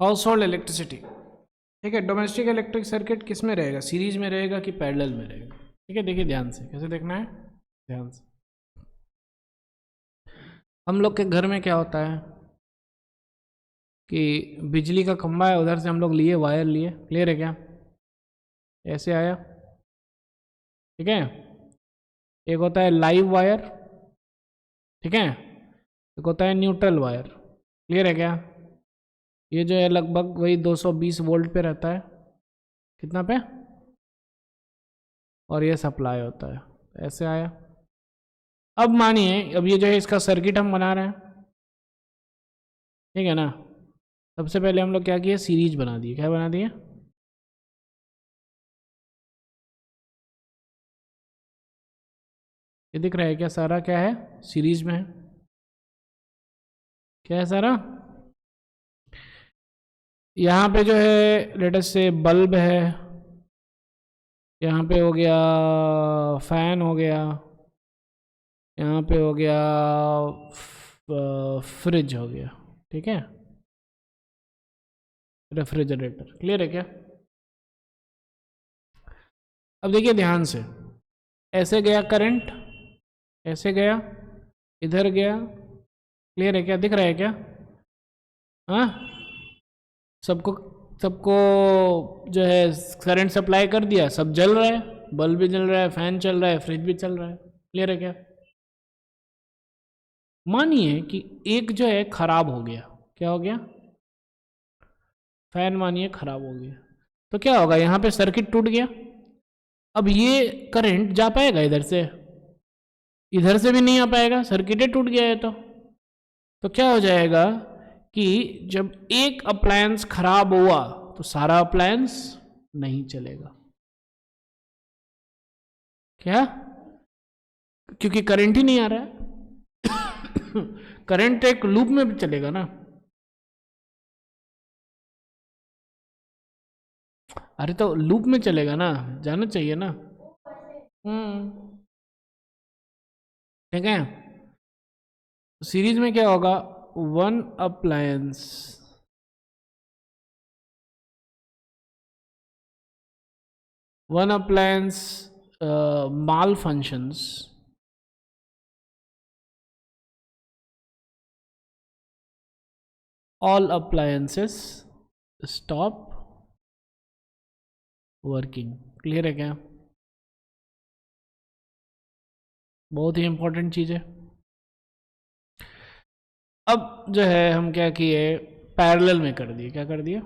House hold electricity, ठीक है। Domestic electric circuit किस में रहेगा, सीरीज में रहेगा कि पैरेलल में रहेगा, ठीक है। देखिए ध्यान से, कैसे देखना है, ध्यान से। हम लोग के घर में क्या होता है कि बिजली का खंभा है, उधर से हम लोग लिए वायर लिए, क्लियर है क्या, ऐसे आया, ठीक है। एक होता है लाइव वायर, ठीक है, एक होता है न्यूट्रल वायर, क्लियर है क्या। ये जो है लगभग वही 220 वोल्ट पे रहता है, कितना पे, और ये सप्लाई होता है, ऐसे आया। अब मानिए, अब ये जो है इसका सर्किट हम बना रहे हैं, ठीक है ना। सबसे पहले हम लोग क्या किए, सीरीज बना दिए, क्या बना दिए, ये दिख रहा है क्या, सारा क्या है, सीरीज में है, क्या है सारा। यहाँ पे जो है लेटेस्ट से बल्ब है, यहाँ पे हो गया फैन हो गया, यहाँ पे हो गया फ्रिज हो गया, ठीक है, रेफ्रिजरेटर, क्लियर है क्या। अब देखिए ध्यान से, ऐसे गया करंट, ऐसे गया, इधर गया, क्लियर है क्या, दिख रहा है क्या, हाँ। सबको सबको जो है करंट सप्लाई कर दिया, सब जल रहा है, बल्ब भी जल रहा है, फैन चल रहा है, फ्रिज भी चल रहा है, क्लियर है क्या। मानिए कि एक जो है खराब हो गया, क्या हो गया, फैन मानिए खराब हो गया, तो क्या होगा, यहाँ पे सर्किट टूट गया। अब ये करंट जा पाएगा इधर से, इधर से भी नहीं आ पाएगा, सर्किट ही टूट गया है तो क्या हो जाएगा कि जब एक अप्लायंस खराब हुआ तो सारा अप्लायंस नहीं चलेगा, क्या, क्योंकि करंट ही नहीं आ रहा है। करंट एक लूप में भी चलेगा ना, अरे तो लूप में चलेगा ना, जाना चाहिए ना, ठीक है। सीरीज में क्या होगा, one appliance, one appliance malfunctions, all appliances stop working, clear है क्या, बहुत ही इंपॉर्टेंट चीज़ है। अब जो है हम क्या किए, पैरेलल में कर दिए, क्या कर दिए,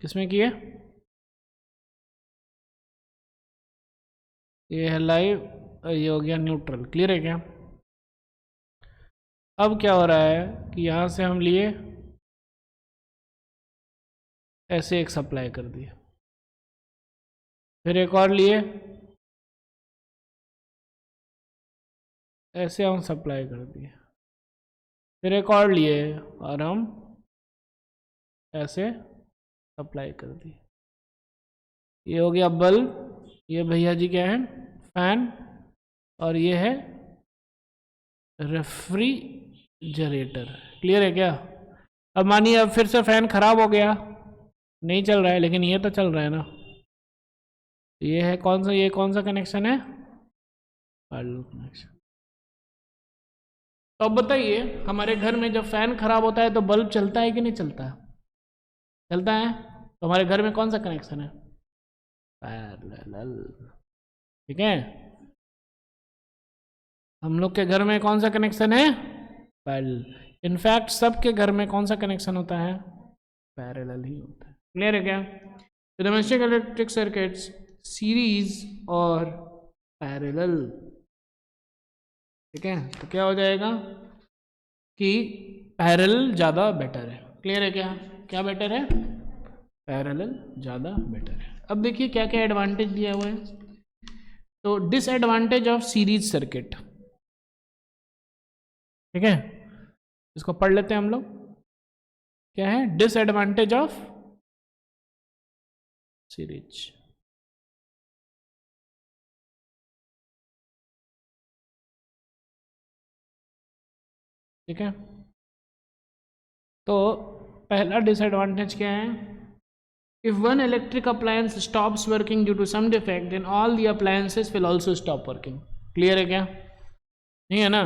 किसमें किए, ये है लाइव, ये हो गया न्यूट्रल, क्लियर है क्या। अब क्या हो रहा है कि यहाँ से हम लिए, ऐसे एक सप्लाई कर दिए, फिर एक और लिए, ऐसे हम सप्लाई कर दिए, फिर एक और लिए और हम ऐसे सप्लाई कर दिए। ये हो गया बल्ब, ये भैया जी क्या है, फैन, और ये है रेफ्रिजरेटर, क्लियर है क्या। अब मानिए अब फिर से फैन खराब हो गया, नहीं चल रहा है, लेकिन ये तो चल रहा है ना, ये है कौन सा, ये कौन सा कनेक्शन है, पैरेलल कनेक्शन। तो अब बताइए, हमारे घर में जब फैन खराब होता है तो बल्ब चलता है कि नहीं चलता है, चलता है, तो हमारे घर में कौन सा कनेक्शन है, पैरेलल, ठीक है। हम लोग के घर में कौन सा कनेक्शन है, पैरेलल। इनफैक्ट सबके घर में कौन सा कनेक्शन होता है, पैरेलल ही होता है, क्लियर है क्या। डोमेस्टिक इलेक्ट्रिक सर्किट्स सीरीज और पैरेलल, ठीक है। तो क्या हो जाएगा कि पैरेलल ज़्यादा बेटर है, क्लियर है क्या, क्या बेटर है, पैरेलल ज़्यादा बेटर है। अब देखिए क्या क्या एडवांटेज दिया हुआ है, तो डिसएडवांटेज ऑफ सीरीज सर्किट, ठीक है, इसको पढ़ लेते हैं हम लोग, क्या है डिसएडवांटेज ऑफ सीरीज, ठीक है। तो पहला डिसएडवांटेज क्या है, if one electric appliance stops working due to some defect then all the appliances will also stop working. Clear है क्या? नहीं है ना?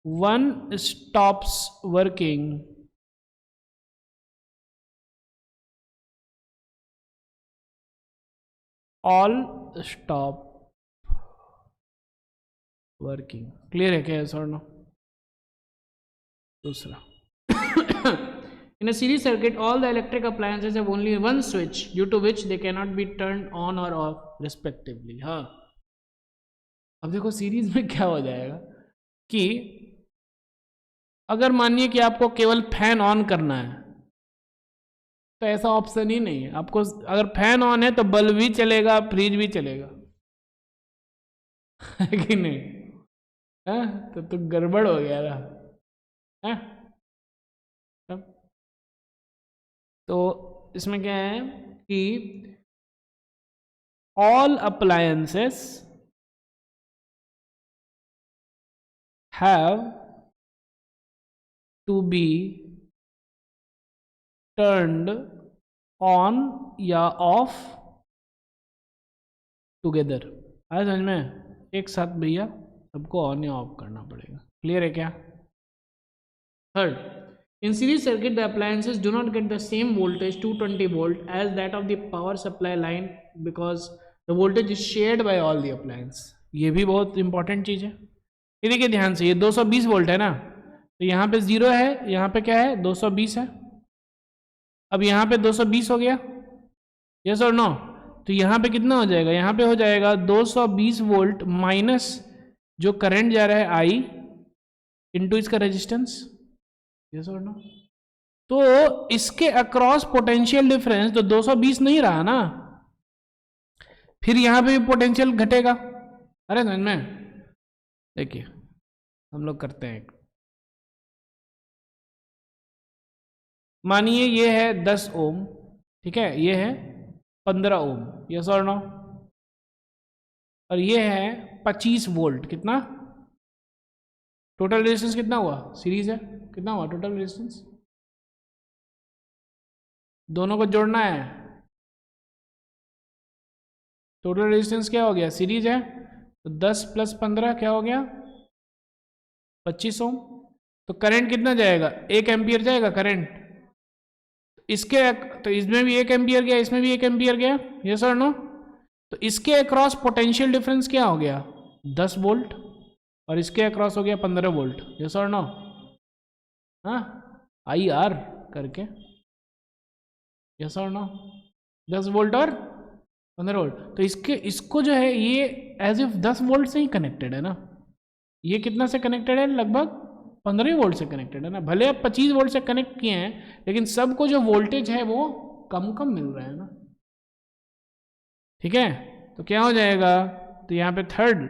One stops working all stop working. Clear है क्या सर? नो। दूसरा, in a series circuit all the electric appliances have only one switch due to which they cannot be turned on or off respectively। हाँ, अब देखो series में क्या हो जाएगा कि अगर मानिए कि आपको केवल फैन ऑन करना है तो ऐसा ऑप्शन ही नहीं है आपको। अगर फैन ऑन है तो बल्ब भी चलेगा, फ्रिज भी चलेगा है कि नहीं? तो गड़बड़ हो गया ना। तो इसमें क्या है कि all appliances have to be turned on या ऑफ टुगेदर। आया समझ में? एक साथ भैया सबको ऑन या ऑफ करना पड़ेगा। क्लियर है क्या? Third, in series circuit the appliances do not get the same voltage 220 volt as that of the power supply line because the voltage is shared by all the appliance। ये भी बहुत important चीज है। ये देखिए ध्यान से, ये 220 वोल्ट है ना, तो यहाँ पे 0 है, यहाँ पे क्या है 220 है। अब यहाँ पे 220 हो गया, यस और नो? तो यहाँ पे कितना हो जाएगा? यहाँ पे हो जाएगा 220 वोल्ट माइनस जो करंट जा रहा है आई इंटू इसका रेजिस्टेंस, यस और नो? तो इसके अक्रॉस पोटेंशियल डिफरेंस तो 220 नहीं रहा ना, फिर यहां पे भी पोटेंशियल घटेगा। अरे समझ में? देखिए हम लोग करते हैं, मानिए ये है 10 ओम, ठीक है, ये है 15 ओम, यस और नो? और ये है 25 वोल्ट। कितना टोटल रेजिस्टेंस कितना हुआ? सीरीज है, कितना हुआ टोटल रेजिस्टेंस? दोनों को जोड़ना है, टोटल रेजिस्टेंस क्या हो गया? सीरीज है, तो 10 + 15 क्या हो गया? 25 ओम। तो करंट कितना जाएगा? 1 एम्पियर जाएगा करंट। इसके तो इसमें भी 1 एम्पियर गया, इसमें भी 1 एम्पियर गया, यस और नो? तो इसके अक्रॉस पोटेंशियल डिफरेंस क्या हो गया? 10 वोल्ट, और इसके अक्रॉस हो गया 15 वोल्ट, यस और नो? हाँ, आई आर करके, यस और नो? 10 वोल्ट और 15 वोल्ट। तो इसको जो है ये एज इफ 10 वोल्ट से ही कनेक्टेड है ना। ये कितना से कनेक्टेड है? लगभग 15 वोल्ट से कनेक्टेड है ना। भले आप 25 वोल्ट से कनेक्ट किए हैं, लेकिन सबको जो वोल्टेज है वो कम कम मिल रहा है ना। ठीक है, तो क्या हो जाएगा? तो यहाँ पे थर्ड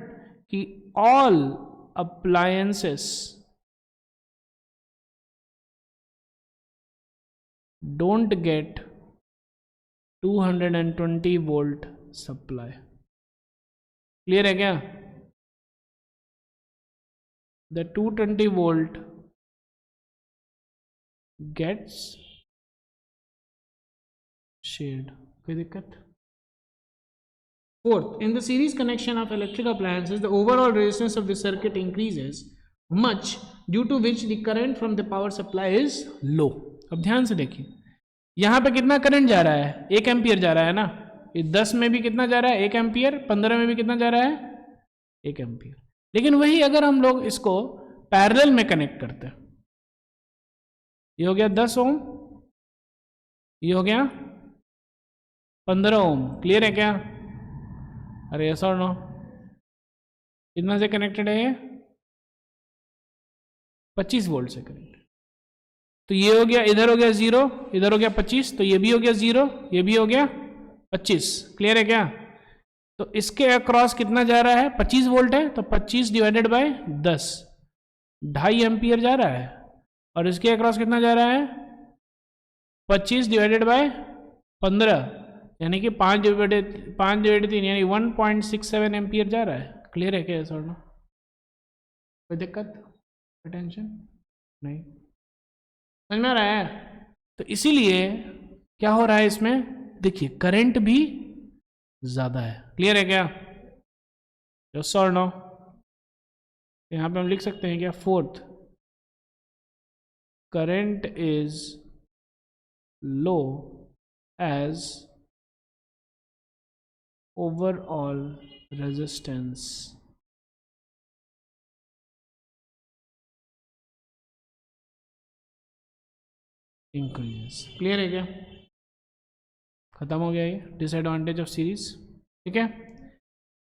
कि all appliances don't get 220 volt supply. Clear है क्या? The 220 volt gets shared। कोई दिक्कत? Fourth, in the series connection of electric appliances, the overall resistance of the circuit increases much, due to which the current from the power supply is low। अब ध्यान से देखिए, यहाँ पे कितना current जा रहा है? 1 एम्पियर जा रहा है ना। ये 10 में भी कितना जा रहा है? 1 एम्पियर। 15 में भी कितना जा रहा है? 1 एम्पियर। लेकिन वही अगर हम लोग इसको पैरेलल में कनेक्ट करते हैं, ये हो गया 10 ओम, ये हो गया 15 ओम। क्लियर है क्या? अरे यस और नो? कितना से कनेक्टेड है ये? 25 वोल्ट से कनेक्टेड। तो ये हो गया, इधर हो गया 0, इधर हो गया 25, तो ये भी हो गया 0, ये भी हो गया 25। क्लियर है क्या? तो इसके अक्रॉस कितना जा रहा है? 25 वोल्ट है, तो 25 डिवाइडेड बाय 10, 2.5 एम्पियर जा रहा है। और इसके अक्रॉस कितना जा रहा है? 25 डिवाइडेड बाय 15, यानी कि 5 डिवाइडेड 3, यानी 1.67 एम्पियर जा रहा है। क्लियर है क्या सर? नो? कोई दिक्कत? टेंशन नहीं। समझ में आ रहा है? तो इसीलिए क्या हो रहा है इसमें, देखिए करंट भी ज्यादा है। क्लियर है क्या? यस और नो? यहां पे हम लिख सकते हैं क्या, fourth, current is low as overall resistance increase. Clear है क्या? खत्म हो गया ये डिसएडवांटेज ऑफ सीरीज। ठीक है,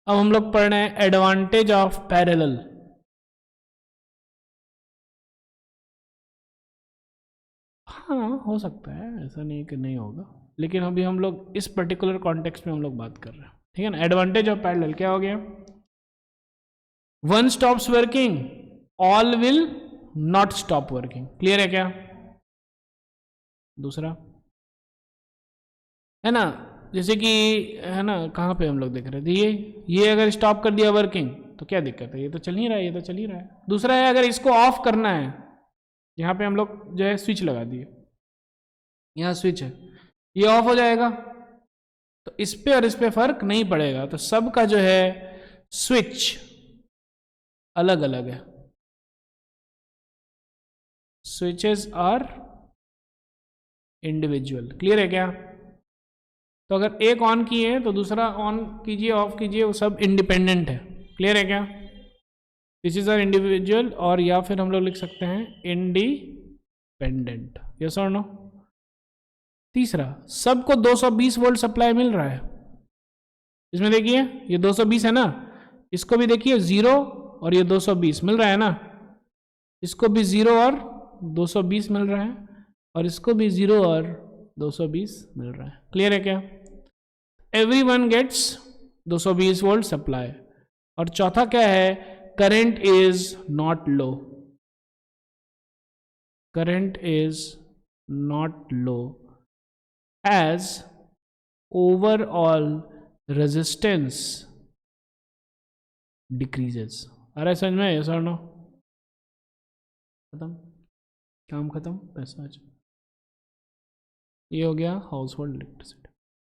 अब हम लोग पढ़ रहे हैं एडवांटेज ऑफ पैरेलल। हाँ हो सकता है, ऐसा नहीं कि नहीं होगा, लेकिन अभी हम लोग इस पर्टिकुलर कॉन्टेक्स्ट में हम लोग बात कर रहे हैं। ठीक है ना? एडवांटेज ऑफ पैरेलल क्या हो गया, one stops working, all will not stop working. Clear है क्या? दूसरा है ना, जैसे कि है ना, कहाँ पे हम लोग देख रहे थे, ये अगर स्टॉप कर दिया वर्किंग तो क्या दिक्कत है, ये तो चल ही रहा है, ये तो चल ही रहा है। दूसरा है अगर इसको ऑफ करना है, यहाँ पे हम लोग जो है स्विच लगा दिए, यहाँ स्विच है, ये ऑफ हो जाएगा, तो इस पे और इस पे फर्क नहीं पड़ेगा। तो सबका जो है स्विच अलग अलग है, स्विचेस आर इंडिविजुअल। क्लियर है क्या? तो अगर एक ऑन किए हैं तो दूसरा ऑन कीजिए, ऑफ कीजिए, वो सब इंडिपेंडेंट है। क्लियर है क्या? स्विचेस आर इंडिविजुअल, और या फिर हम लोग लिख सकते हैं इंडिपेंडेंट। यस और नो? तीसरा, सबको 220 वोल्ट सप्लाई मिल रहा है। इसमें देखिए ये 220 है ना, इसको भी देखिए 0 और ये 220 मिल रहा है ना, इसको भी 0 और 220 मिल रहा है, और इसको भी 0 और 220 मिल रहा है। क्लियर है क्या? Everyone gets 220 volt supply. और चौथा क्या है, current is not low, current is not low as overall resistance decreases। अरे समझ में? यस और नो? खत्म, काम खत्म, पैसा। ये हो गया हाउस होल्ड इलेक्ट्रिसिटी।